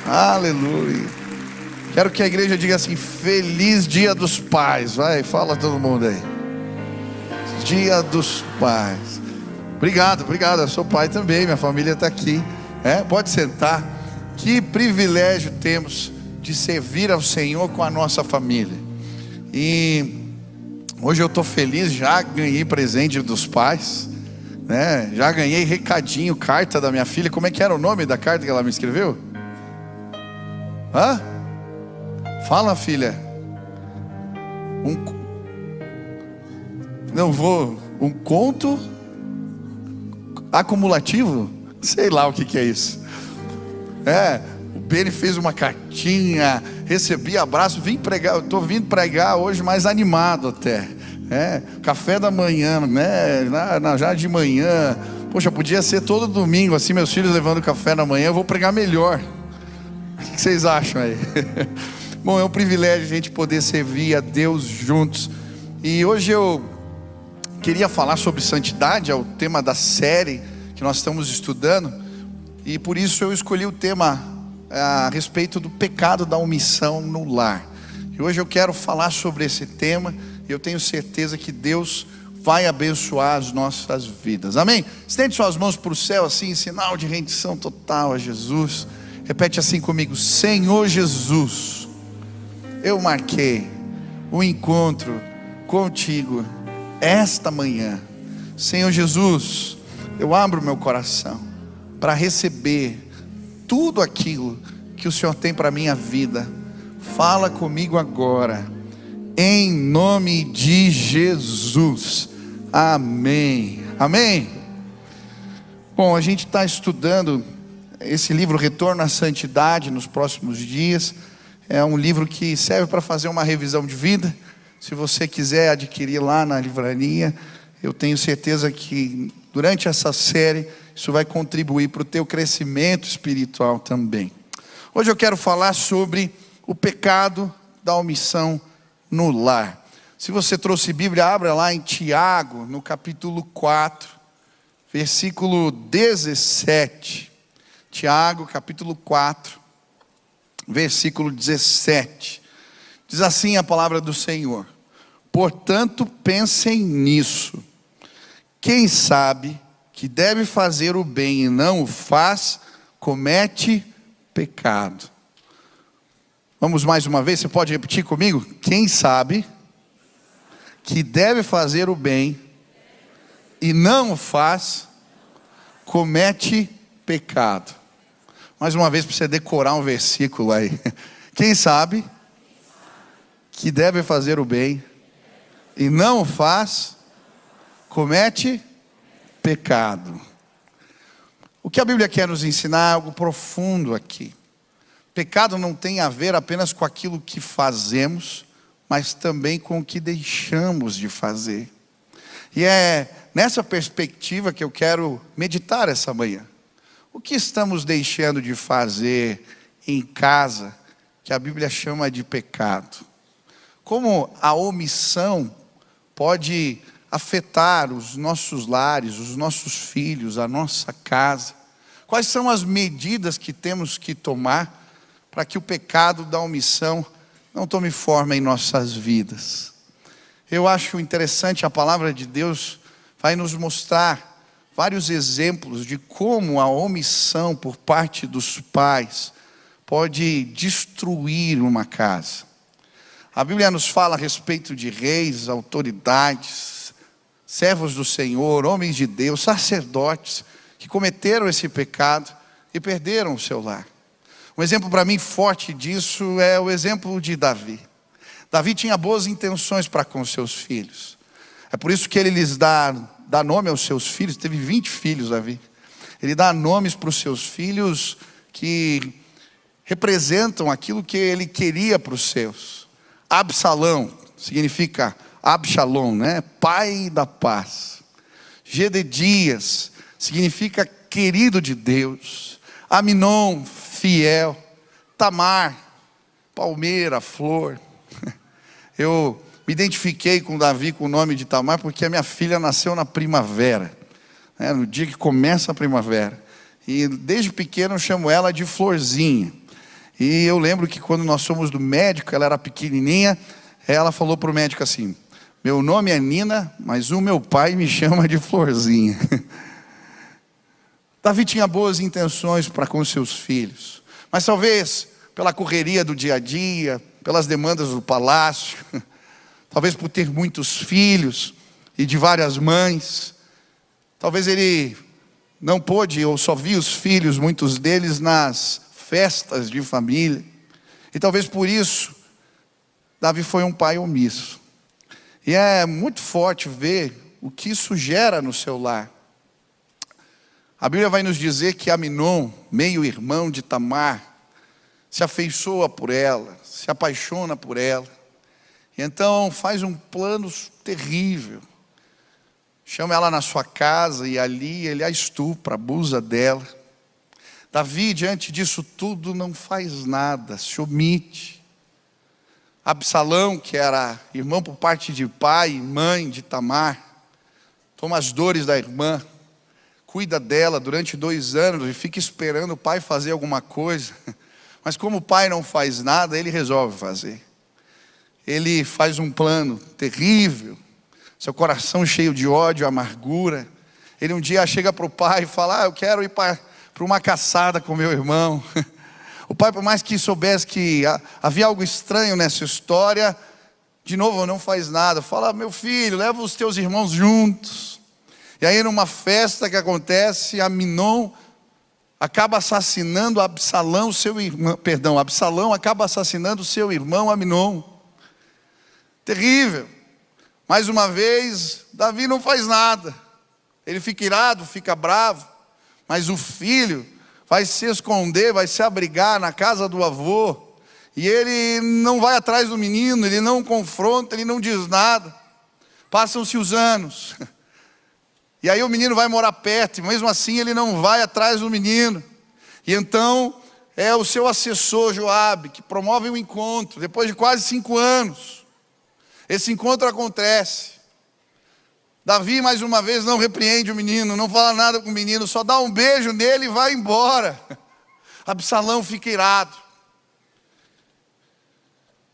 Aleluia. Quero que a igreja diga assim: Feliz Dia dos Pais. Vai, fala todo mundo aí. Dia dos Pais. Obrigado. Eu sou pai também, minha família está aqui. Pode sentar. Que privilégio temos de servir ao Senhor com a nossa família. E hoje eu estou feliz, já ganhei presente dos pais, né? Já ganhei recadinho, carta da minha filha. Como é que era o nome da carta que ela me escreveu? Fala, filha. Um conto acumulativo? Sei lá o que é isso. O Beni fez uma cartinha, recebi abraço, vim pregar. Eu estou vindo pregar hoje mais animado até. Café da manhã, né? Já de manhã. Poxa, podia ser todo domingo assim, meus filhos levando café da manhã. Eu vou pregar melhor. O que vocês acham aí? Bom, é um privilégio a gente poder servir a Deus juntos. E hoje eu queria falar sobre santidade, é o tema da série que nós estamos estudando. E por isso eu escolhi o tema a respeito do pecado da omissão no lar. E hoje eu quero falar sobre esse tema. E eu tenho certeza que Deus vai abençoar as nossas vidas. Amém? Estende suas mãos para o céu assim, em sinal de rendição total a Jesus. Repete assim comigo: Senhor Jesus, eu marquei o encontro contigo esta manhã. Senhor Jesus, eu abro meu coração para receber tudo aquilo que o Senhor tem para a minha vida. Fala comigo agora, em nome de Jesus. Amém. Amém. Bom, a gente está estudando esse livro Retorno à Santidade nos próximos dias. É um livro que serve para fazer uma revisão de vida. Se você quiser adquirir lá na livraria, eu tenho certeza que durante essa série isso vai contribuir para o teu crescimento espiritual também. Hoje eu quero falar sobre o pecado da omissão no lar. Se você trouxe Bíblia, abra lá em Tiago, no capítulo 4, versículo 17. Tiago, capítulo 4, versículo 17. Diz assim a palavra do Senhor: Portanto, pensem nisso. Quem sabe que deve fazer o bem e não o faz, comete pecado. Vamos mais uma vez, você pode repetir comigo? Quem sabe que deve fazer o bem e não o faz, comete pecado. Mais uma vez para você decorar um versículo aí. Quem sabe que deve fazer o bem e não o faz, comete pecado. O que a Bíblia quer nos ensinar é algo profundo aqui. Pecado não tem a ver apenas com aquilo que fazemos, mas também com o que deixamos de fazer. E é nessa perspectiva que eu quero meditar essa manhã. O que estamos deixando de fazer em casa, que a Bíblia chama de pecado? Como a omissão pode afetar os nossos lares, os nossos filhos, a nossa casa? Quais são as medidas que temos que tomar para que o pecado da omissão não tome forma em nossas vidas? Eu acho interessante, a palavra de Deus vai nos mostrar vários exemplos de como a omissão por parte dos pais pode destruir uma casa. A Bíblia nos fala a respeito de reis, autoridades, servos do Senhor, homens de Deus, sacerdotes, que cometeram esse pecado e perderam o seu lar. Um exemplo para mim forte disso é o exemplo de Davi. Davi tinha boas intenções para com seus filhos. É por isso que ele lhes dá nome aos seus filhos. Teve 20 filhos, Davi. Ele dá nomes para os seus filhos que representam aquilo que ele queria para os seus. Absalão significa Absalom, né? Pai da paz. Gededias significa querido de Deus. Aminon, fiel. Tamar, palmeira, flor. Eu me identifiquei com Davi com o nome de Tamar porque a minha filha nasceu na primavera, né? No dia que começa a primavera. E desde pequeno eu chamo ela de Florzinha. E eu lembro que quando nós fomos do médico, ela era pequenininha, ela falou para o médico assim: meu nome é Nina, mas o meu pai me chama de Florzinha. Davi tinha boas intenções para com seus filhos, mas talvez pela correria do dia a dia, pelas demandas do palácio, talvez por ter muitos filhos e de várias mães, talvez ele não pôde ou só via os filhos, muitos deles, nas festas de família. E talvez por isso, Davi foi um pai omisso. E é muito forte ver o que isso gera no seu lar. A Bíblia vai nos dizer que Amnon, meio-irmão de Tamar, se afeiçoa por ela, se apaixona por ela. E então faz um plano terrível. Chama ela na sua casa e ali ele a estupra, abusa dela. Davi, diante disso tudo, não faz nada, se omite. Absalão, que era irmão por parte de pai e mãe de Tamar, toma as dores da irmã, cuida dela durante 2 anos e fica esperando o pai fazer alguma coisa. Mas como o pai não faz nada, ele resolve fazer. Ele faz um plano terrível, seu coração cheio de ódio, amargura. Ele um dia chega para o pai e fala: eu quero ir para uma caçada com meu irmão. O pai, por mais que soubesse que havia algo estranho nessa história, de novo não faz nada. Fala: meu filho, leva os teus irmãos juntos. E aí numa festa que acontece, Amnon acaba assassinando Absalão, Absalão acaba assassinando seu irmão Amnon. Terrível. Mais uma vez, Davi não faz nada. Ele fica irado, fica bravo. Mas o filho vai se esconder, vai se abrigar na casa do avô. E ele não vai atrás do menino, ele não confronta, ele não diz nada. Passam-se os anos. E aí o menino vai morar perto, e mesmo assim ele não vai atrás do menino. E então é o seu assessor Joabe que promove um encontro, depois de quase 5 anos. Esse encontro acontece. Davi mais uma vez não repreende o menino, não fala nada com o menino, só dá um beijo nele e vai embora. Absalão fica irado.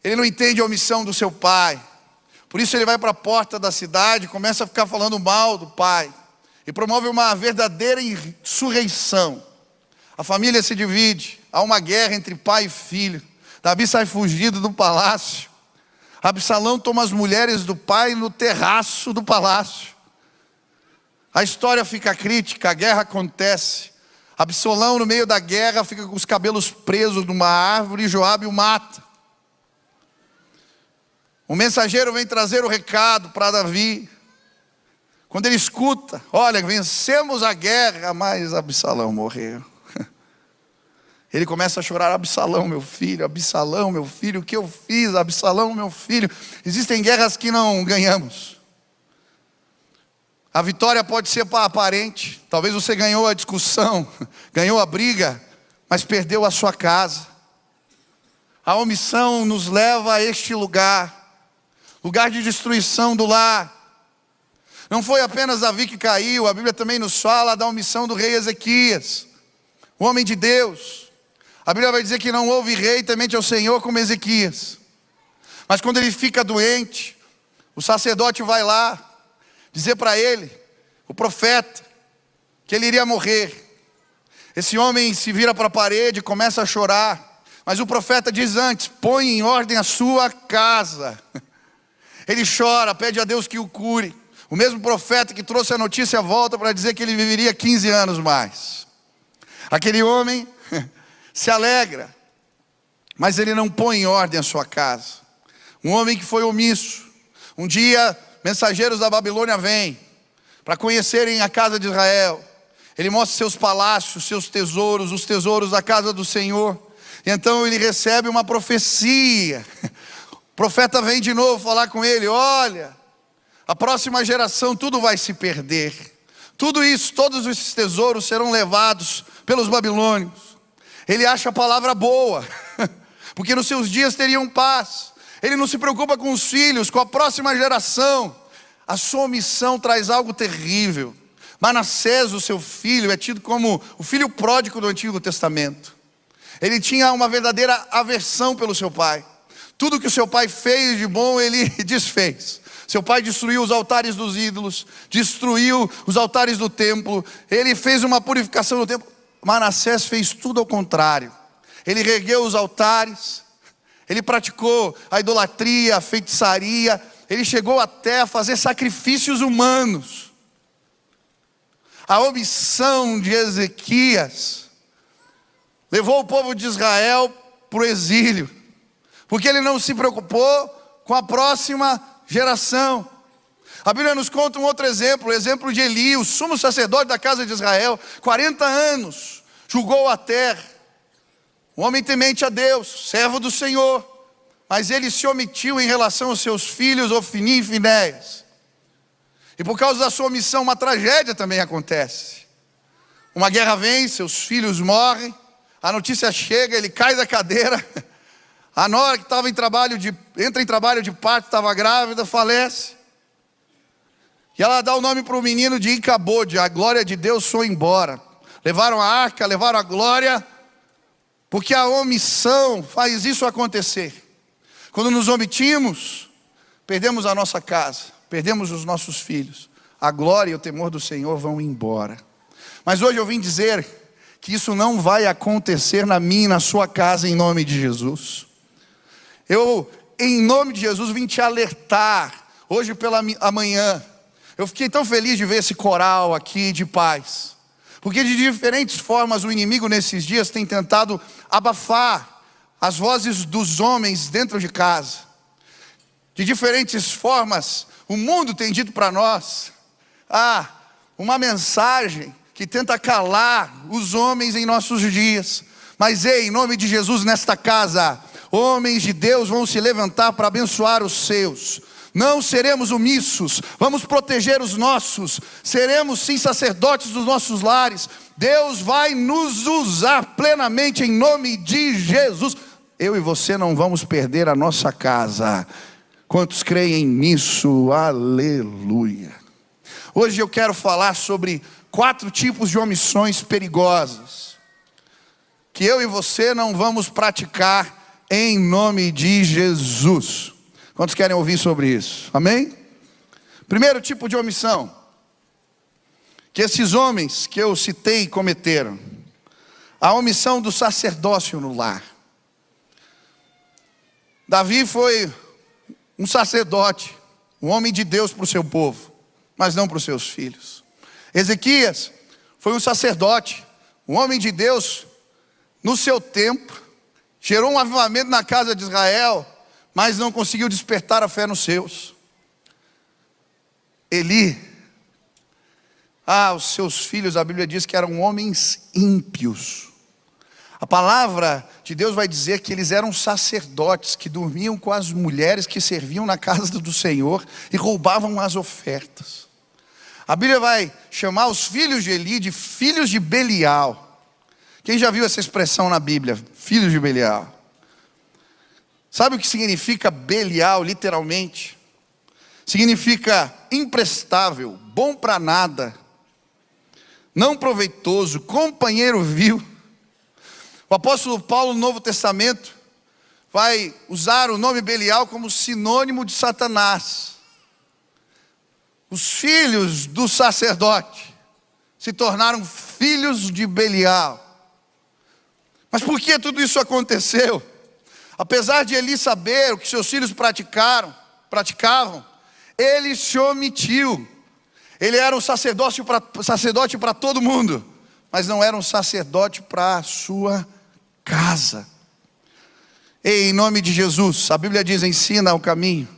Ele não entende a omissão do seu pai. Por isso ele vai para a porta da cidade, começa a ficar falando mal do pai. E promove uma verdadeira insurreição. A família se divide, há uma guerra entre pai e filho. Davi sai fugido do palácio. Absalão toma as mulheres do pai no terraço do palácio. A história fica crítica, a guerra acontece. Absalão, no meio da guerra, fica com os cabelos presos numa árvore e Joabe o mata. O mensageiro vem trazer o recado para Davi. Quando ele escuta: olha, vencemos a guerra, mas Absalão morreu. Ele começa a chorar: Absalão, meu filho, o que eu fiz? Absalão, meu filho. Existem guerras que não ganhamos. A vitória pode ser aparente. Talvez você ganhou a discussão, ganhou a briga, mas perdeu a sua casa. A omissão nos leva a este lugar, lugar de destruição do lar. Não foi apenas Davi que caiu, a Bíblia também nos fala da omissão do rei Ezequias, o homem de Deus. A Bíblia vai dizer que não houve rei temente ao Senhor como Ezequias. Mas quando ele fica doente, o sacerdote vai lá dizer para ele, o profeta, que ele iria morrer. Esse homem se vira para a parede, começa a chorar. Mas o profeta diz antes: põe em ordem a sua casa. Ele chora, pede a Deus que o cure. O mesmo profeta que trouxe a notícia volta para dizer que ele viveria 15 anos mais. Aquele homem se alegra, mas ele não põe em ordem a sua casa. Um homem que foi omisso. Um dia, mensageiros da Babilônia vêm para conhecerem a casa de Israel. Ele mostra seus palácios, seus tesouros, os tesouros da casa do Senhor. E então ele recebe uma profecia. O profeta vem de novo falar com ele: olha, a próxima geração tudo vai se perder. Tudo isso, todos esses tesouros serão levados pelos babilônios. Ele acha a palavra boa, porque nos seus dias teriam paz. Ele não se preocupa com os filhos, com a próxima geração. A sua omissão traz algo terrível. Manassés, o seu filho, é tido como o filho pródigo do Antigo Testamento. Ele tinha uma verdadeira aversão pelo seu pai. Tudo que o seu pai fez de bom, ele desfez. Seu pai destruiu os altares dos ídolos, destruiu os altares do templo, ele fez uma purificação do templo. Manassés fez tudo ao contrário. Ele regueu os altares, ele praticou a idolatria, a feitiçaria, ele chegou até a fazer sacrifícios humanos. A omissão de Ezequias levou o povo de Israel para o exílio, porque ele não se preocupou com a próxima geração. A Bíblia nos conta um outro exemplo, o exemplo de Eli, o sumo sacerdote da casa de Israel, 40 anos, julgou a terra, um homem temente a Deus, servo do Senhor, mas ele se omitiu em relação aos seus filhos, Ofni e Finéias. E por causa da sua omissão, uma tragédia também acontece. Uma guerra vem, seus filhos morrem, a notícia chega, ele cai da cadeira, a nora que estava entra em trabalho de parto, estava grávida, falece. E ela dá o nome para o menino de Icabode, a glória de Deus foi embora. Levaram a arca, levaram a glória, porque a omissão faz isso acontecer. Quando nos omitimos, perdemos a nossa casa, perdemos os nossos filhos. A glória e o temor do Senhor vão embora. Mas hoje eu vim dizer que isso não vai acontecer na minha e na sua casa, em nome de Jesus. Eu, em nome de Jesus, vim te alertar, hoje pela manhã. Eu fiquei tão feliz de ver esse coral aqui de paz, porque de diferentes formas o inimigo nesses dias tem tentado abafar as vozes dos homens dentro de casa. De diferentes formas o mundo tem dito para nós uma mensagem que tenta calar os homens em nossos dias. Mas ei, em nome de Jesus, nesta casa, homens de Deus vão se levantar para abençoar os seus. Não seremos omissos, vamos proteger os nossos, seremos sim sacerdotes dos nossos lares. Deus vai nos usar plenamente em nome de Jesus. Eu e você não vamos perder a nossa casa. Quantos creem nisso? Aleluia. Hoje eu quero falar sobre 4 tipos de omissões perigosas que eu e você não vamos praticar em nome de Jesus. Quantos querem ouvir sobre isso? Amém? Primeiro tipo de omissão que esses homens que eu citei cometeram: a omissão do sacerdócio no lar. Davi foi um sacerdote, um homem de Deus para o seu povo, mas não para os seus filhos. Ezequias foi um sacerdote, um homem de Deus no seu tempo, gerou um avivamento na casa de Israel, mas não conseguiu despertar a fé nos seus. Eli, os seus filhos, a Bíblia diz que eram homens ímpios. A palavra de Deus vai dizer que eles eram sacerdotes, que dormiam com as mulheres que serviam na casa do Senhor e roubavam as ofertas. A Bíblia vai chamar os filhos de Eli de filhos de Belial. Quem já viu essa expressão na Bíblia? Filhos de Belial. Sabe o que significa Belial, literalmente? Significa imprestável, bom para nada, não proveitoso, companheiro vil. O apóstolo Paulo no Novo Testamento vai usar o nome Belial como sinônimo de Satanás. Os filhos do sacerdote se tornaram filhos de Belial. Mas por que tudo isso aconteceu? Apesar de Eli saber o que seus filhos praticavam, ele se omitiu. Ele era um sacerdote para todo mundo, mas não era um sacerdote para a sua casa. E em nome de Jesus, a Bíblia diz: ensina o caminho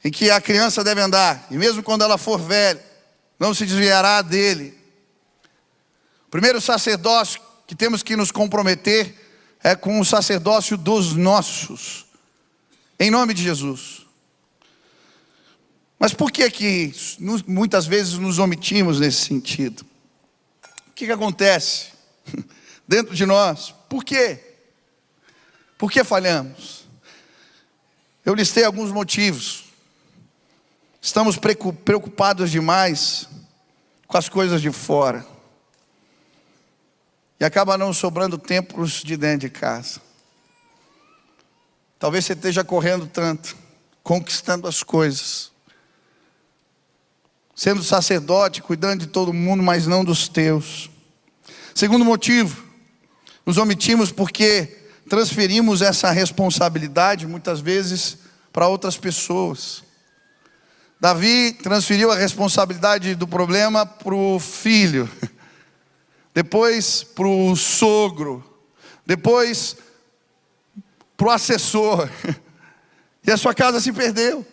em que a criança deve andar, e mesmo quando ela for velha, não se desviará dele. O primeiro sacerdócio que temos que nos comprometer é com o sacerdócio dos nossos, em nome de Jesus. Mas por que muitas vezes nos omitimos nesse sentido? O que acontece dentro de nós? Por quê? Por que falhamos? Eu listei alguns motivos. Estamos preocupados demais com as coisas de fora. e acaba não sobrando tempo para os de dentro de casa. Talvez você esteja correndo tanto, conquistando as coisas, sendo sacerdote, cuidando de todo mundo, mas não dos teus. Segundo motivo, nos omitimos porque transferimos essa responsabilidade muitas vezes para outras pessoas. Davi transferiu a responsabilidade do problema para o filho, depois para o sogro, depois para o assessor, e a sua casa se perdeu.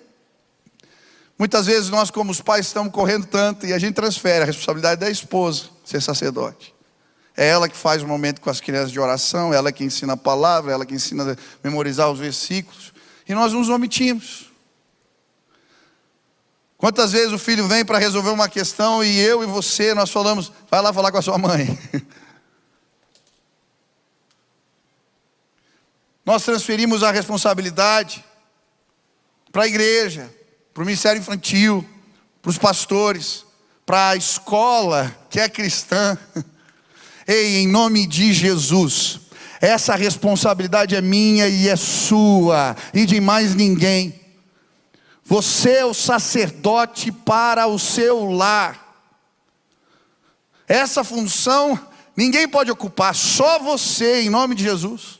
Muitas vezes nós, como os pais, estamos correndo tanto e a gente transfere a responsabilidade da esposa ser sacerdote. É ela que faz o momento com as crianças de oração, é ela que ensina a palavra, é ela que ensina a memorizar os versículos, e nós nos omitimos. Quantas vezes o filho vem para resolver uma questão e eu e você, nós falamos, vai lá falar com a sua mãe. Nós transferimos a responsabilidade para a igreja, para o ministério infantil, para os pastores, para a escola que é cristã. Ei, em nome de Jesus, essa responsabilidade é minha e é sua, e de mais ninguém. Você é o sacerdote para o seu lar. Essa função ninguém pode ocupar, só você, em nome de Jesus.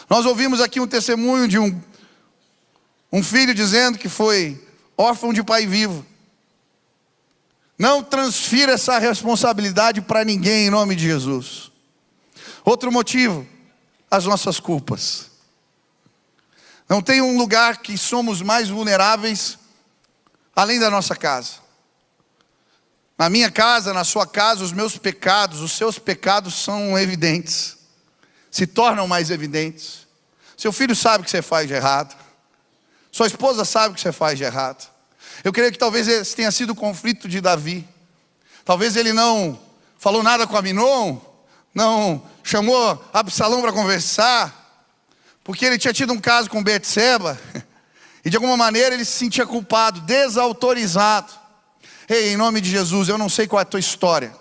Nós ouvimos aqui um testemunho de um filho dizendo que foi órfão de pai vivo. Não transfira essa responsabilidade para ninguém, em nome de Jesus. Outro motivo, as nossas culpas. Não tem um lugar que somos mais vulneráveis além da nossa casa. Na minha casa, na sua casa, os meus pecados, os seus pecados são evidentes. Se tornam mais evidentes. Seu filho sabe o que você faz de errado. Sua esposa sabe o que você faz de errado. Eu creio que talvez esse tenha sido o conflito de Davi. Talvez ele não falou nada com Aminon, não chamou Absalão para conversar, porque ele tinha tido um caso com Betseba, e de alguma maneira ele se sentia culpado, desautorizado. Ei, em nome de Jesus, eu não sei qual é a tua história,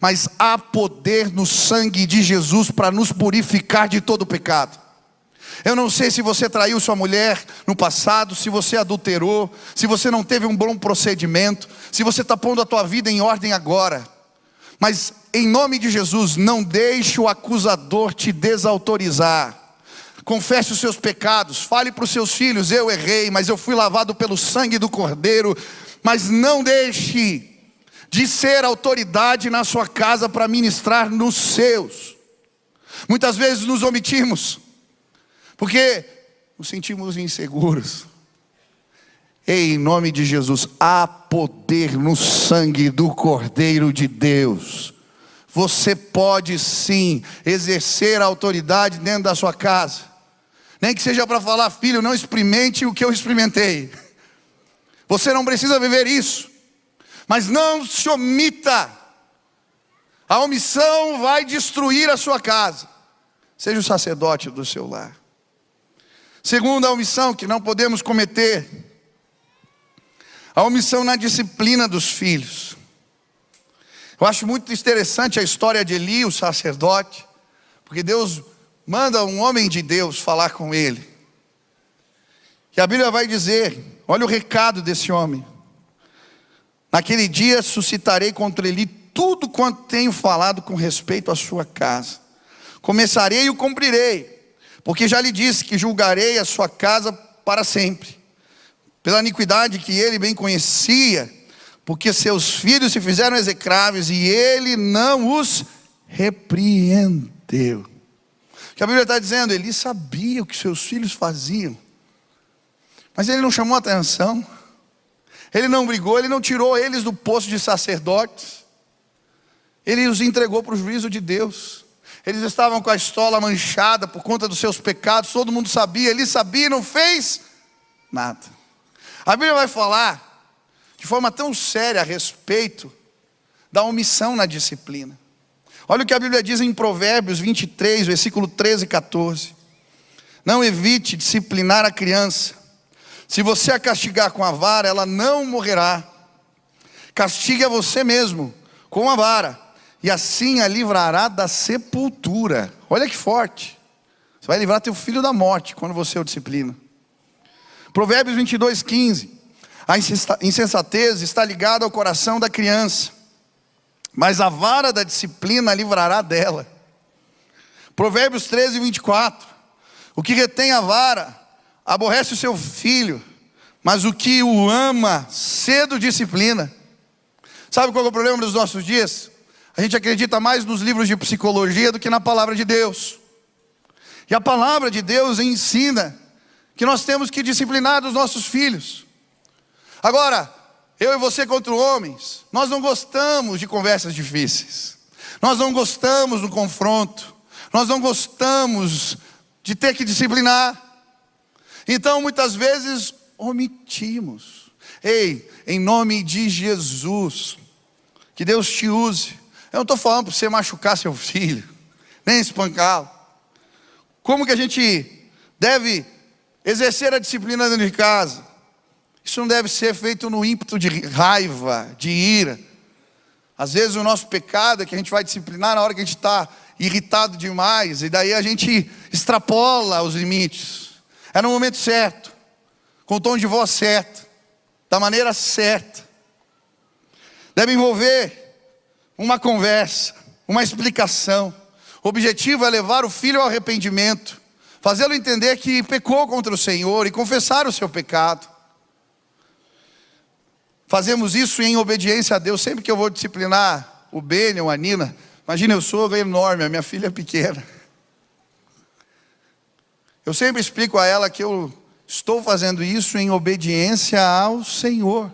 mas há poder no sangue de Jesus para nos purificar de todo pecado. Eu não sei se você traiu sua mulher no passado, se você adulterou, se você não teve um bom procedimento, se você está pondo a tua vida em ordem agora. Mas em nome de Jesus, não deixe o acusador te desautorizar. Confesse os seus pecados, fale para os seus filhos, eu errei, mas eu fui lavado pelo sangue do Cordeiro. Mas não deixe de ser autoridade na sua casa para ministrar nos seus. Muitas vezes nos omitimos, porque nos sentimos inseguros. Ei, em nome de Jesus, há poder no sangue do Cordeiro de Deus. Você pode sim exercer a autoridade dentro da sua casa. Nem que seja para falar, filho, não experimente o que eu experimentei. Você não precisa viver isso. Mas não se omita. A omissão vai destruir a sua casa. Seja o sacerdote do seu lar. Segunda omissão que não podemos cometer, a omissão na disciplina dos filhos. Eu acho muito interessante a história de Eli, o sacerdote, porque Deus manda um homem de Deus falar com ele. E a Bíblia vai dizer, olha o recado desse homem: naquele dia suscitarei contra Eli tudo quanto tenho falado com respeito à sua casa. Começarei e o cumprirei, porque já lhe disse que julgarei a sua casa para sempre, pela iniquidade que ele bem conhecia, porque seus filhos se fizeram execráveis e ele não os repreendeu. O que a Bíblia está dizendo, Eli sabia o que seus filhos faziam, mas ele não chamou atenção, ele não brigou, ele não tirou eles do posto de sacerdotes, ele os entregou para o juízo de Deus. Eles estavam com a estola manchada por conta dos seus pecados, todo mundo sabia, ele sabia e não fez nada. A Bíblia vai falar de forma tão séria a respeito da omissão na disciplina. Olha o que a Bíblia diz em Provérbios 23, versículo 13 e 14. Não evite disciplinar a criança. Se você a castigar com a vara, ela não morrerá. Castigue a você mesmo com a vara, e assim a livrará da sepultura. Olha que forte. Você vai livrar teu filho da morte quando você o disciplina. Provérbios 22:15. A insensatez está ligada ao coração da criança, mas a vara da disciplina livrará dela. Provérbios 13:24. O que retém a vara aborrece o seu filho, mas o que o ama cedo disciplina. Sabe qual é o problema dos nossos dias? A gente acredita mais nos livros de psicologia do que na palavra de Deus. E a palavra de Deus ensina que nós temos que disciplinar os nossos filhos. Agora, eu e você contra homens, nós não gostamos de conversas difíceis. Nós não gostamos do confronto. Nós não gostamos de ter que disciplinar. Então, muitas vezes, omitimos. Ei, em nome de Jesus, que Deus te use. Eu não estou falando para você machucar seu filho, nem espancá-lo. Como que a gente deve exercer a disciplina dentro de casa? Isso não deve ser feito no ímpeto de raiva, de ira. Às vezes o nosso pecado é que a gente vai disciplinar na hora que a gente está irritado demais, e daí a gente extrapola os limites. É no momento certo, com o tom de voz certo, da maneira certa. Deve envolver uma conversa, uma explicação. O objetivo é levar o filho ao arrependimento, fazê-lo entender que pecou contra o Senhor e confessar o seu pecado. Fazemos isso em obediência a Deus. Sempre que eu vou disciplinar o Beni ou a Nina, imagina, eu sou enorme, a minha filha é pequena. Eu sempre explico a ela que eu estou fazendo isso em obediência ao Senhor,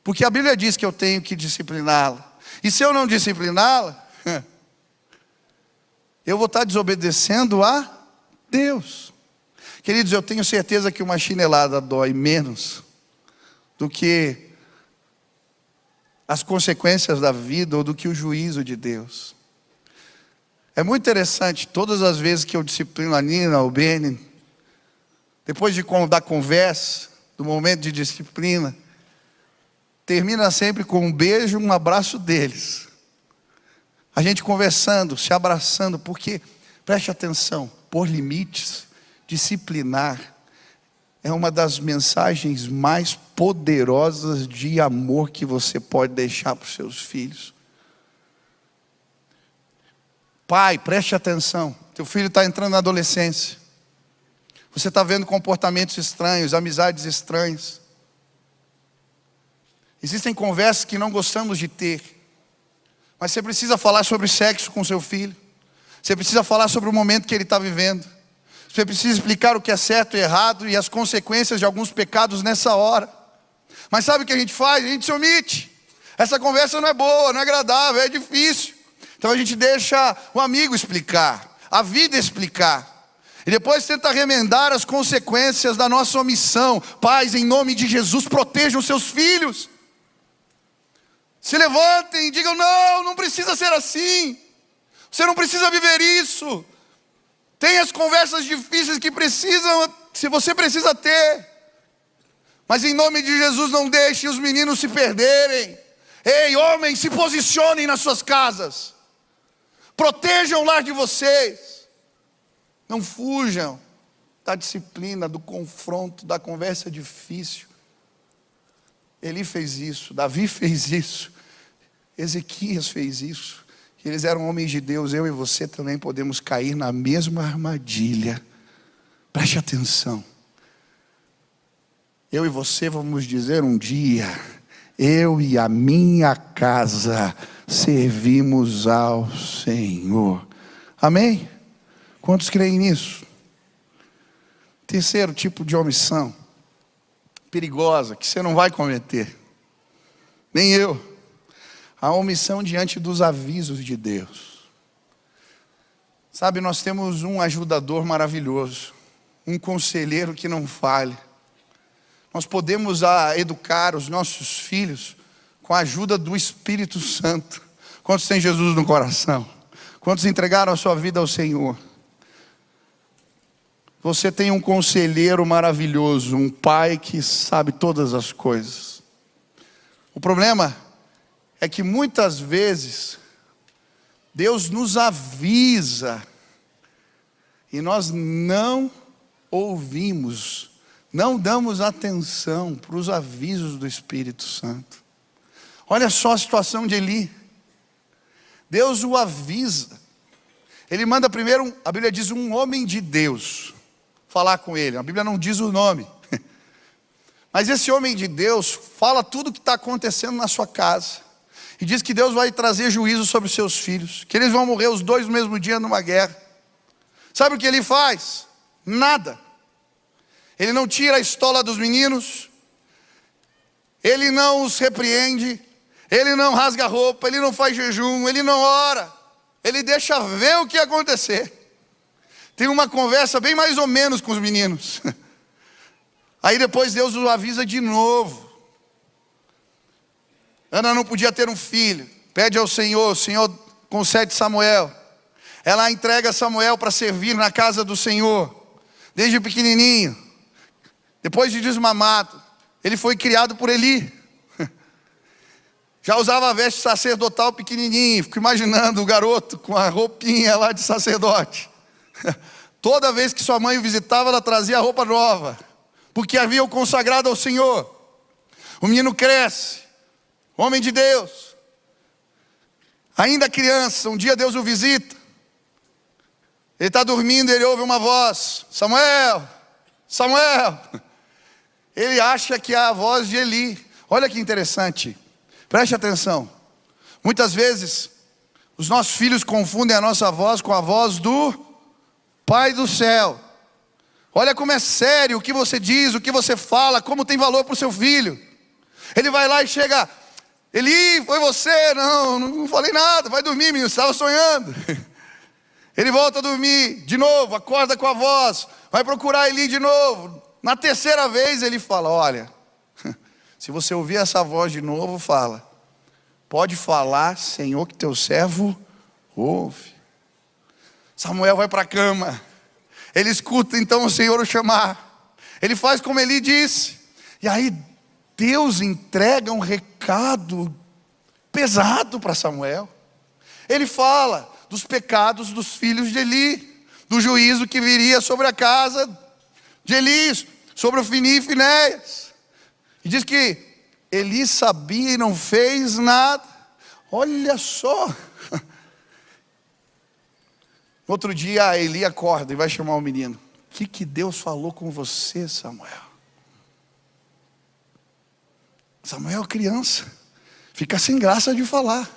porque a Bíblia diz que eu tenho que discipliná-la. E se eu não discipliná-la, eu vou estar desobedecendo a Deus. Queridos, eu tenho certeza que uma chinelada dói menos do que as consequências da vida ou do que o juízo de Deus. É muito interessante, todas as vezes que eu disciplino a Nina, o Beni, depois da conversa, do momento de disciplina, termina sempre com um beijo, um abraço deles. A gente conversando, se abraçando, porque, preste atenção, pôr limites, disciplinar, é uma das mensagens mais poderosas de amor que você pode deixar para os seus filhos. Pai, preste atenção, teu filho está entrando na adolescência. Você está vendo comportamentos estranhos, amizades estranhas. Existem conversas que não gostamos de ter, mas você precisa falar sobre sexo com seu filho. Você precisa falar sobre o momento que ele está vivendo. Você precisa explicar o que é certo e errado e as consequências de alguns pecados nessa hora. Mas sabe o que a gente faz? A gente se omite. Essa conversa não é boa, não é agradável, é difícil. Então a gente deixa o amigo explicar, a vida explicar. E depois tenta remendar as consequências da nossa omissão. Pais, em nome de Jesus, protejam seus filhos. Se levantem e digam, não precisa ser assim. Você não precisa viver isso. Tem as conversas difíceis que se você precisa ter. Mas em nome de Jesus não deixe os meninos se perderem. Ei, homens, se posicionem nas suas casas. Protejam o lar de vocês. Não fujam da disciplina, do confronto, da conversa difícil. Eli fez isso, Davi fez isso, Ezequias fez isso. Eles eram homens de Deus, eu e você também podemos cair na mesma armadilha. Preste atenção. Eu e você vamos dizer um dia, eu e a minha casa servimos ao Senhor. Amém? Quantos creem nisso? Terceiro tipo de omissão perigosa, que você não vai cometer, nem eu. A omissão diante dos avisos de Deus. Sabe, nós temos um ajudador maravilhoso, um conselheiro que não falha. Nós podemos educar os nossos filhos com a ajuda do Espírito Santo. Quantos têm Jesus no coração? Quantos entregaram a sua vida ao Senhor? Você tem um conselheiro maravilhoso, um pai que sabe todas as coisas. O problema é que muitas vezes Deus nos avisa e nós não ouvimos, não damos atenção para os avisos do Espírito Santo. Olha só a situação de Eli. Deus o avisa. Ele manda primeiro, a Bíblia diz, um homem de Deus falar com ele. A Bíblia não diz o nome. Mas esse homem de Deus fala tudo o que está acontecendo na sua casa. E diz que Deus vai trazer juízo sobre os seus filhos. Que eles vão morrer os dois no mesmo dia numa guerra. Sabe o que ele faz? Nada. Ele não tira a estola dos meninos. Ele não os repreende. Ele não rasga a roupa. Ele não faz jejum. Ele não ora. Ele deixa ver o que ia acontecer. Tem uma conversa bem mais ou menos com os meninos. Aí depois Deus o avisa de novo. Ana não podia ter um filho. Pede ao Senhor, o Senhor concede Samuel. Ela entrega Samuel para servir na casa do Senhor. Desde pequenininho. Depois de desmamado. Ele foi criado por Eli. Já usava a veste sacerdotal pequenininho. Fico imaginando o garoto com a roupinha lá de sacerdote. Toda vez que sua mãe o visitava, ela trazia roupa nova. Porque havia o consagrado ao Senhor. O menino cresce, homem de Deus. Ainda criança, um dia Deus o visita. Ele está dormindo, ele ouve uma voz: Samuel, Samuel. Ele acha que é a voz de Eli. Olha que interessante, preste atenção. Muitas vezes, os nossos filhos confundem a nossa voz com a voz do Pai do céu. Olha como é sério o que você diz, o que você fala, como tem valor para o seu filho. Ele vai lá e chega: Eli, foi você? Não falei nada, vai dormir, menino, estava sonhando. Ele volta a dormir de novo, acorda com a voz, vai procurar Eli de novo. Na terceira vez ele fala: olha, se você ouvir essa voz de novo, fala: pode falar, Senhor, que teu servo ouve. Samuel vai para a cama. Ele escuta então o Senhor o chamar. Ele faz como Eli disse. E aí Deus entrega um recado pesado para Samuel. Ele fala dos pecados dos filhos de Eli, do juízo que viria sobre a casa de Eli, sobre Ofni e Finéias. E diz que Eli sabia e não fez nada. Olha só. Outro dia Eli acorda e vai chamar o menino. O que Deus falou com você, Samuel? Samuel, criança, fica sem graça de falar.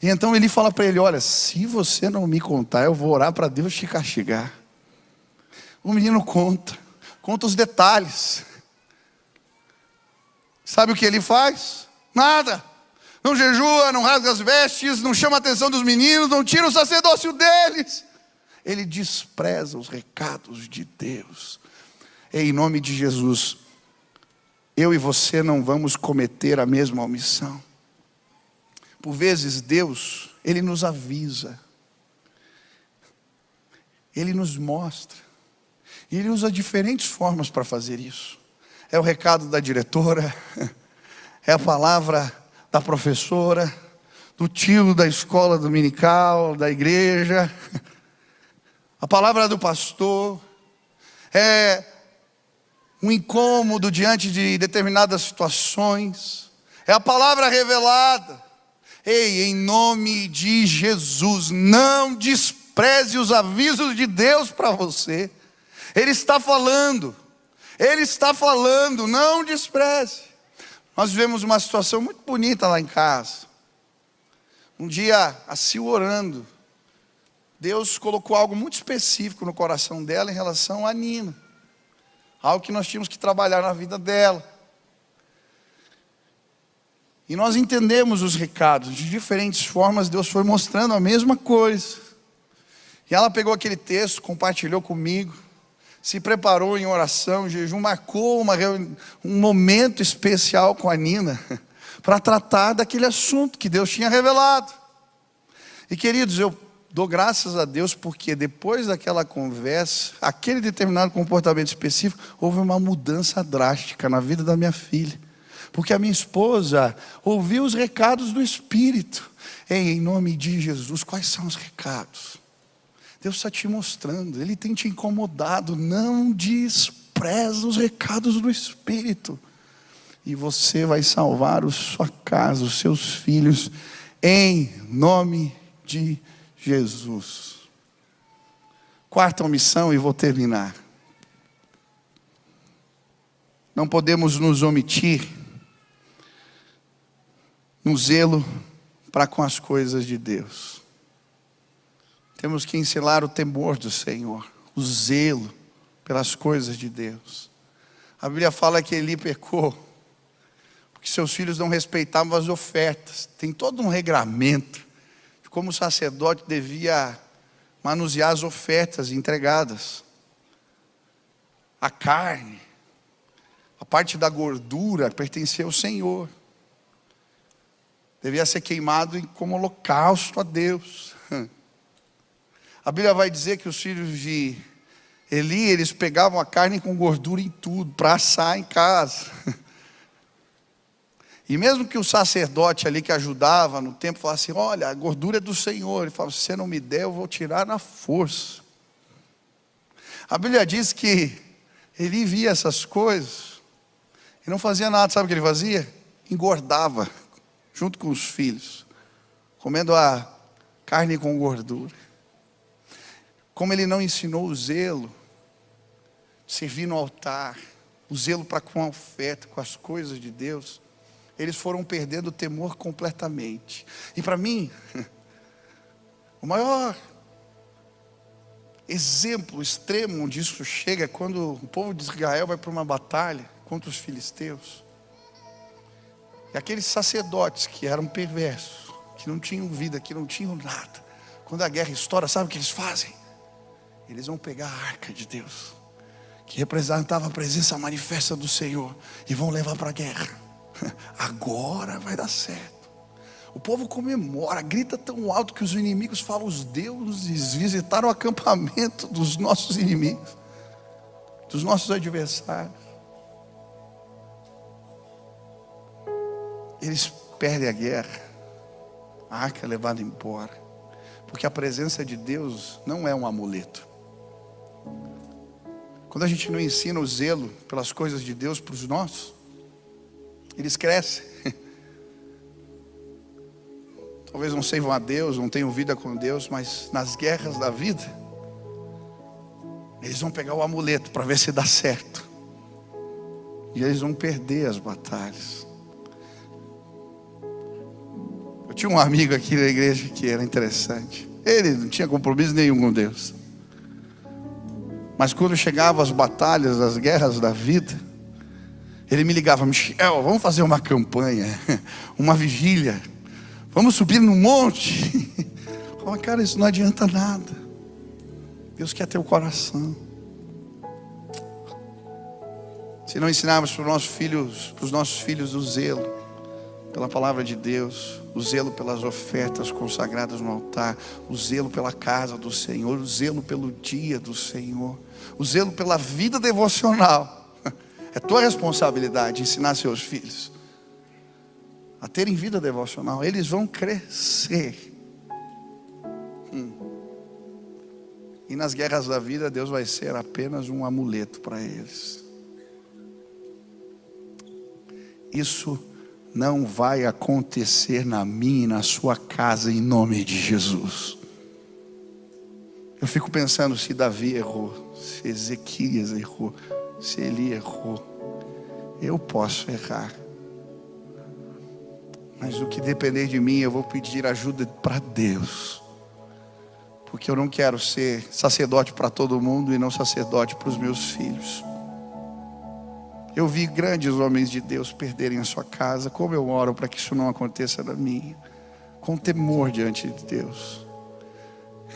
E então Eli fala para ele: olha, se você não me contar, eu vou orar para Deus te castigar. O menino conta os detalhes. Sabe o que ele faz? Nada. Não jejua, não rasga as vestes, não chama a atenção dos meninos, não tira o sacerdócio deles. Ele despreza os recados de Deus. Em nome de Jesus, eu e você não vamos cometer a mesma omissão. Por vezes Deus, Ele nos avisa. Ele nos mostra. E Ele usa diferentes formas para fazer isso. É o recado da diretora, é a palavra da professora, do tio da escola dominical, da igreja, a palavra do pastor, é um incômodo diante de determinadas situações, é a palavra revelada. Ei, em nome de Jesus, não despreze os avisos de Deus para você. Ele está falando, não despreze. Nós vivemos uma situação muito bonita lá em casa. Um dia, a Sil orando, Deus colocou algo muito específico no coração dela em relação a Nina. Algo que nós tínhamos que trabalhar na vida dela. E nós entendemos os recados. De diferentes formas, Deus foi mostrando a mesma coisa. E ela pegou aquele texto, compartilhou comigo, se preparou em oração, em jejum, marcou um momento especial com a Nina, para tratar daquele assunto que Deus tinha revelado. E queridos, eu dou graças a Deus porque depois daquela conversa, aquele determinado comportamento específico, houve uma mudança drástica na vida da minha filha. porque a minha esposa ouviu os recados do Espírito. Ei, em nome de Jesus, quais são os recados? Deus está te mostrando, Ele tem te incomodado. Não despreza os recados do Espírito. E você vai salvar a sua casa, os seus filhos, em nome de Jesus. Quarta omissão, e vou terminar. Não podemos nos omitir no zelo para com as coisas de Deus. Temos que ensinar o temor do Senhor, o zelo pelas coisas de Deus. A Bíblia fala que Eli pecou, porque seus filhos não respeitavam as ofertas. Tem todo um regramento de como o sacerdote devia manusear as ofertas entregadas. A carne, a parte da gordura pertencia ao Senhor. Devia ser queimado como holocausto a Deus. A Bíblia vai dizer que os filhos de Eli, eles pegavam a carne com gordura em tudo, para assar em casa. E mesmo que o sacerdote ali que ajudava no templo falasse, olha, a gordura é do Senhor. Ele falava, se você não me der, eu vou tirar na força. A Bíblia diz que Eli via essas coisas e não fazia nada. Sabe o que ele fazia? Engordava, junto com os filhos, comendo a carne com gordura. Como ele não ensinou o zelo, servir no altar, o zelo para com a oferta, com as coisas de Deus, eles foram perdendo o temor completamente. E para mim, o maior exemplo extremo onde isso chega é quando o povo de Israel vai para uma batalha contra os filisteus. E aqueles sacerdotes que eram perversos, que não tinham vida, que não tinham nada, quando a guerra estoura, sabe o que eles fazem? Eles vão pegar a arca de Deus, que representava a presença manifesta do Senhor, e vão levar para a guerra. Agora vai dar certo. O povo comemora, grita tão alto que os inimigos falam, os deuses visitaram o acampamento dos nossos inimigos, dos nossos adversários. Eles perdem a guerra, a arca é levada embora, porque a presença de Deus não é um amuleto. Quando a gente não ensina o zelo pelas coisas de Deus para os nossos, eles crescem. Talvez não sirvam a Deus, não tenham vida com Deus, mas nas guerras da vida, eles vão pegar o amuleto para ver se dá certo. E eles vão perder as batalhas. Eu tinha um amigo aqui na igreja que era interessante. Ele não tinha compromisso nenhum com Deus. Mas quando chegavam as batalhas, as guerras da vida, ele me ligava, Michel, vamos fazer uma campanha, uma vigília, vamos subir no monte. Eu falava, cara, isso não adianta nada. Deus quer teu coração. Se não ensinarmos para os nossos filhos o zelo pela palavra de Deus, o zelo pelas ofertas consagradas no altar, o zelo pela casa do Senhor, o zelo pelo dia do Senhor, o zelo pela vida devocional. É tua responsabilidade ensinar seus filhos a terem vida devocional. Eles vão crescer. E nas guerras da vida, Deus vai ser apenas um amuleto para eles. Isso não vai acontecer na minha e na sua casa, em nome de Jesus. Eu fico pensando se Davi errou, se Ezequias errou, se Eli errou. Eu posso errar, mas o que depender de mim, eu vou pedir ajuda para Deus, porque eu não quero ser sacerdote para todo mundo e não sacerdote para os meus filhos. Eu vi grandes homens de Deus perderem a sua casa. Como eu oro para que isso não aconteça na minha, com temor diante de Deus.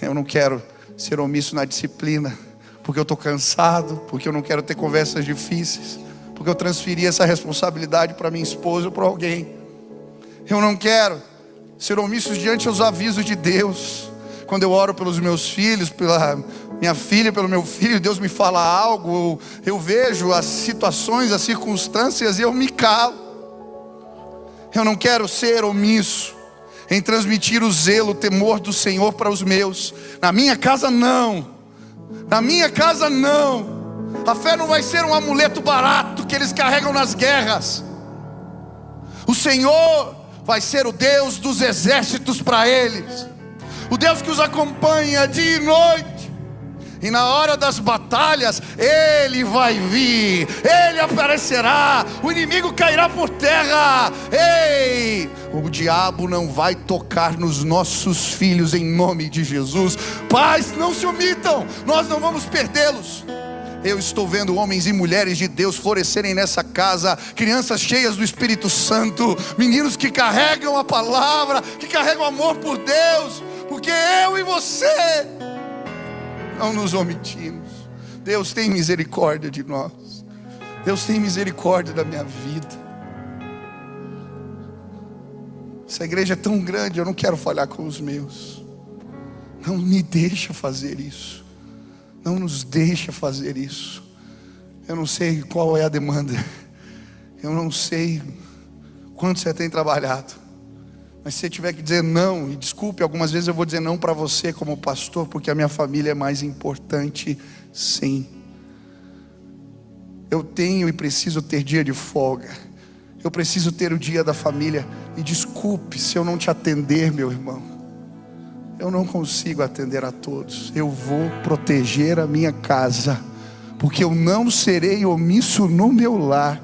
Eu não quero ser omisso na disciplina, porque eu estou cansado, porque eu não quero ter conversas difíceis, porque eu transferi essa responsabilidade para minha esposa ou para alguém. Eu não quero ser omisso diante dos avisos de Deus. Quando eu oro pelos meus filhos, pela minha filha, pelo meu filho, Deus me fala algo, eu vejo as situações, as circunstâncias e eu me calo. Eu não quero ser omisso em transmitir o zelo, o temor do Senhor para os meus. Na minha casa não. Na minha casa não. A fé não vai ser um amuleto barato que eles carregam nas guerras. O Senhor vai ser o Deus dos exércitos para eles, o Deus que os acompanha dia e noite. E na hora das batalhas, Ele vai vir, Ele aparecerá, o inimigo cairá por terra. Ei, o diabo não vai tocar nos nossos filhos em nome de Jesus. Pais, não se omitam, nós não vamos perdê-los. Eu estou vendo homens e mulheres de Deus florescerem nessa casa, crianças cheias do Espírito Santo, meninos que carregam a palavra, que carregam amor por Deus, porque eu e você não nos omitimos. Deus tem misericórdia de nós. Deus tem misericórdia da minha vida. Essa igreja é tão grande, eu não quero falhar com os meus. Não me deixa fazer isso. Não nos deixa fazer isso. Eu não sei qual é a demanda. Eu não sei quanto você tem trabalhado. Mas se você tiver que dizer não, e desculpe, algumas vezes eu vou dizer não para você como pastor, porque a minha família é mais importante, sim. Eu tenho e preciso ter dia de folga. Eu preciso ter o dia da família. E desculpe se eu não te atender, meu irmão. Eu não consigo atender a todos. Eu vou proteger a minha casa, porque eu não serei omisso no meu lar.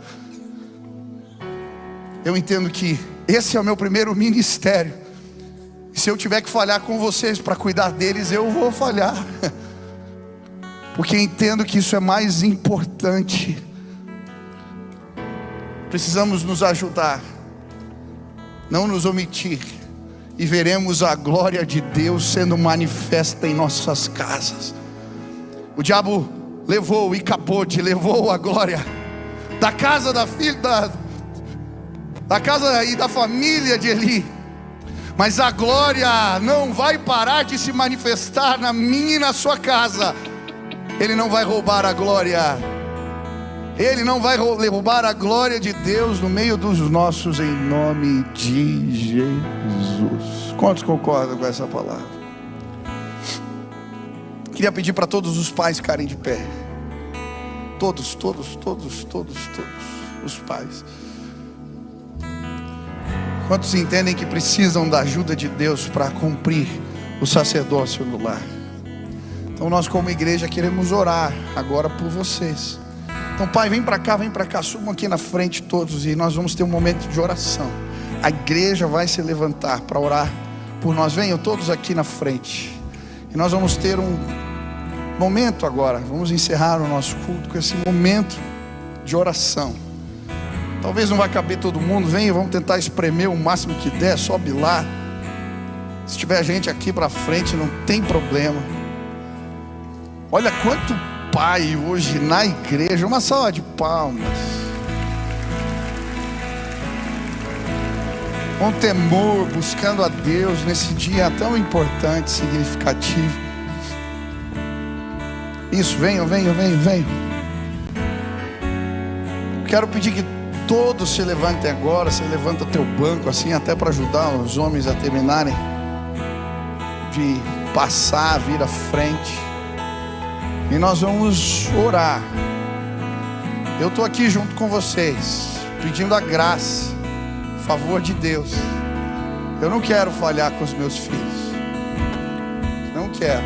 Eu entendo que esse é o meu primeiro ministério. E se eu tiver que falhar com vocês para cuidar deles, eu vou falhar. Porque entendo que isso é mais importante. Precisamos nos ajudar, não nos omitir. E veremos a glória de Deus sendo manifesta em nossas casas. O diabo levou Icabode, levou a glória da casa da filha, da casa e da família de Eli. Mas a glória não vai parar de se manifestar na minha e na sua casa. Ele não vai roubar a glória. Ele não vai roubar a glória de Deus no meio dos nossos, em nome de Jesus. Quantos concordam com essa palavra? Queria pedir para todos os pais ficarem de pé. Todos os pais. Quantos entendem que precisam da ajuda de Deus para cumprir o sacerdócio no lar? Então nós como igreja queremos orar agora por vocês. Então pai, vem para cá, subam aqui na frente todos, e nós vamos ter um momento de oração. A igreja vai se levantar para orar por nós. Venham todos aqui na frente. E nós vamos ter um momento agora. Vamos encerrar o nosso culto com esse momento de oração. Talvez não vai caber todo mundo. Venham, vamos tentar espremer o máximo que der. Sobe lá. Se tiver gente aqui para frente, não tem problema. Olha quanto pai hoje na igreja. Uma salva de palmas. Com temor, buscando a Deus nesse dia tão importante, significativo. Isso, venham. Quero pedir que todos se levantem agora. Você levanta o teu banco assim, até para ajudar os homens a terminarem de passar, vir à frente. E nós vamos orar. Eu estou aqui junto com vocês, pedindo a graça, o favor de Deus. Eu não quero falhar com os meus filhos. Não quero.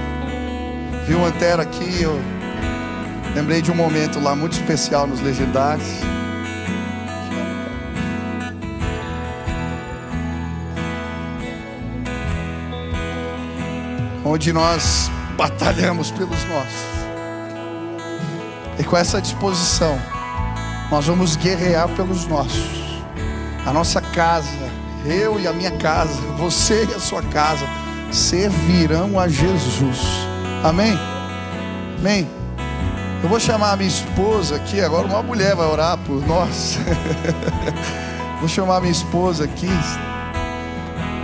Vi o Antero aqui, eu lembrei de um momento lá muito especial nos Legendários. Onde nós batalhamos pelos nossos. E com essa disposição, nós vamos guerrear pelos nossos. A nossa casa, eu e a minha casa, você e a sua casa, servirão a Jesus. Amém? Amém? Eu vou chamar a minha esposa aqui. Agora uma mulher vai orar por nós. Vou chamar a minha esposa aqui.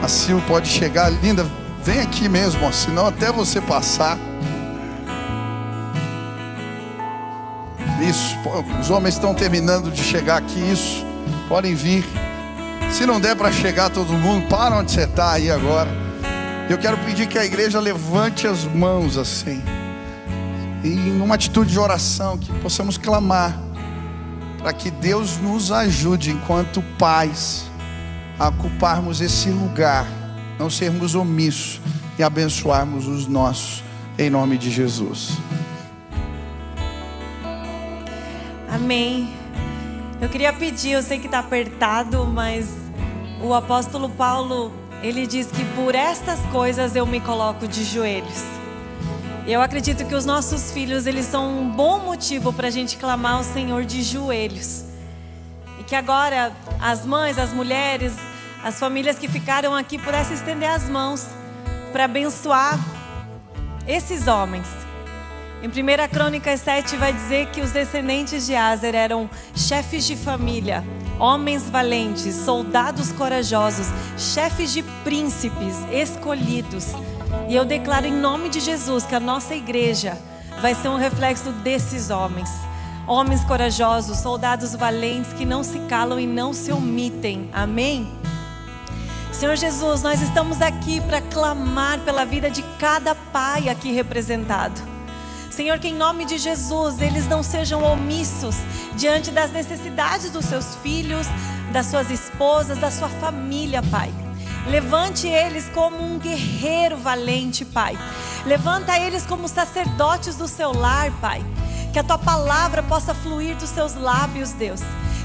A Sil pode chegar. Linda, vem aqui mesmo, ó, senão até você passar. Isso, os homens estão terminando de chegar aqui. Isso, podem vir. Se não der para chegar todo mundo, para onde você está aí agora. Eu quero pedir que a igreja levante as mãos assim, e numa atitude de oração, que possamos clamar para que Deus nos ajude enquanto pais a ocuparmos esse lugar, não sermos omissos e abençoarmos os nossos, em nome de Jesus. Amém. Eu queria pedir, eu sei que está apertado, mas o apóstolo Paulo, ele diz que por estas coisas eu me coloco de joelhos. Eu acredito que os nossos filhos, eles são um bom motivo para a gente clamar ao Senhor de joelhos. E que agora as mães, as mulheres, as famílias que ficaram aqui pudessem estender as mãos para abençoar esses homens. Em 1 Crônicas 7 vai dizer que os descendentes de Aser eram chefes de família, homens valentes, soldados corajosos, chefes de príncipes escolhidos. E eu declaro em nome de Jesus que a nossa igreja vai ser um reflexo desses homens. Homens corajosos, soldados valentes que não se calam e não se omitem. Amém? Senhor Jesus, nós estamos aqui para clamar pela vida de cada pai aqui representado. Senhor, que em nome de Jesus eles não sejam omissos diante das necessidades dos seus filhos, das suas esposas, da sua família, Pai. Levante eles como um guerreiro valente, Pai. Levanta eles como sacerdotes do seu lar, Pai. Que a tua palavra possa fluir dos seus lábios, Deus.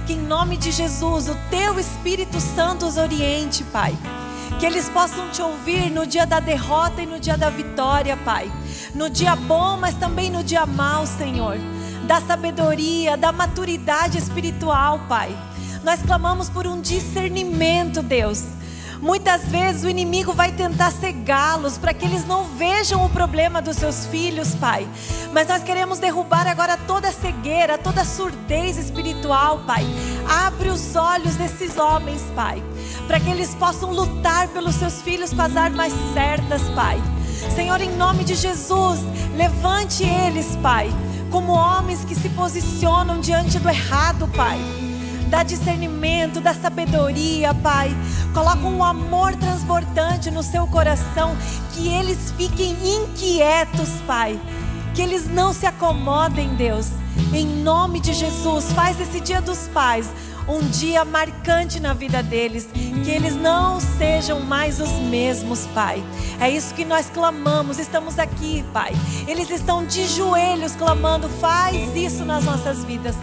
Que em nome de Jesus o teu Espírito Santo os oriente, Pai. Que eles possam te ouvir no dia da derrota e no dia da vitória, Pai. No dia bom, mas também no dia mau, Senhor. Da sabedoria, da maturidade espiritual, Pai. Nós clamamos por um discernimento, Deus. Muitas vezes o inimigo vai tentar cegá-los para que eles não vejam o problema dos seus filhos, Pai. Mas nós queremos derrubar agora toda a cegueira, toda a surdez espiritual, Pai. Abre os olhos desses homens, Pai, para que eles possam lutar pelos seus filhos com as armas certas, Pai. Senhor, em nome de Jesus, levante eles, Pai, como homens que se posicionam diante do errado, Pai. Dá discernimento, dá sabedoria, Pai. Coloca um amor transbordante no seu coração. Que eles fiquem inquietos, Pai. Que eles não se acomodem, Deus. Em nome de Jesus, faz esse dia dos pais um dia marcante na vida deles. Que eles não sejam mais os mesmos, Pai. É isso que nós clamamos, estamos aqui, Pai. Eles estão de joelhos clamando, faz isso nas nossas vidas.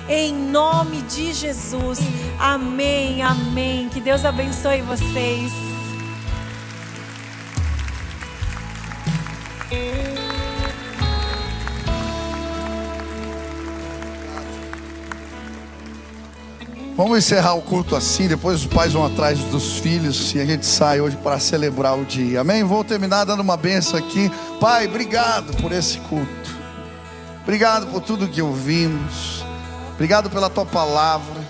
Em nome de Jesus, amém, amém. Que Deus abençoe vocês. Vamos encerrar o culto assim, depois os pais vão atrás dos filhos e a gente sai hoje para celebrar o dia, amém? Vou terminar dando uma bênção aqui. Pai, obrigado por esse culto. Obrigado por tudo que ouvimos. Obrigado pela tua palavra.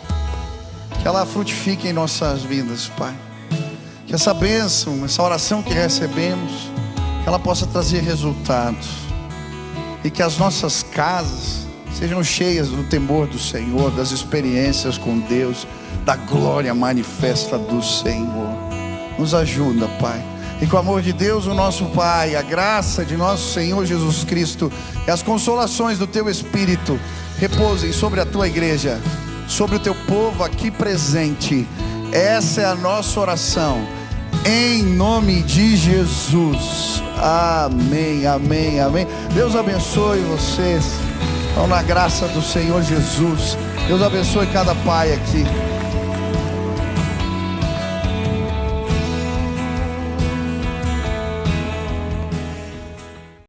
Que ela frutifique em nossas vidas, Pai. Que essa bênção, essa oração que recebemos, que ela possa trazer resultados. E que as nossas casas sejam cheias do temor do Senhor, das experiências com Deus, da glória manifesta do Senhor. Nos ajuda, Pai. E com o amor de Deus, o nosso Pai, a graça de nosso Senhor Jesus Cristo e as consolações do teu Espírito repousem sobre a tua igreja, sobre o teu povo aqui presente. Essa é a nossa oração, em nome de Jesus. Amém, amém, amém. Deus abençoe vocês. Então, na graça do Senhor Jesus, Deus abençoe cada pai aqui.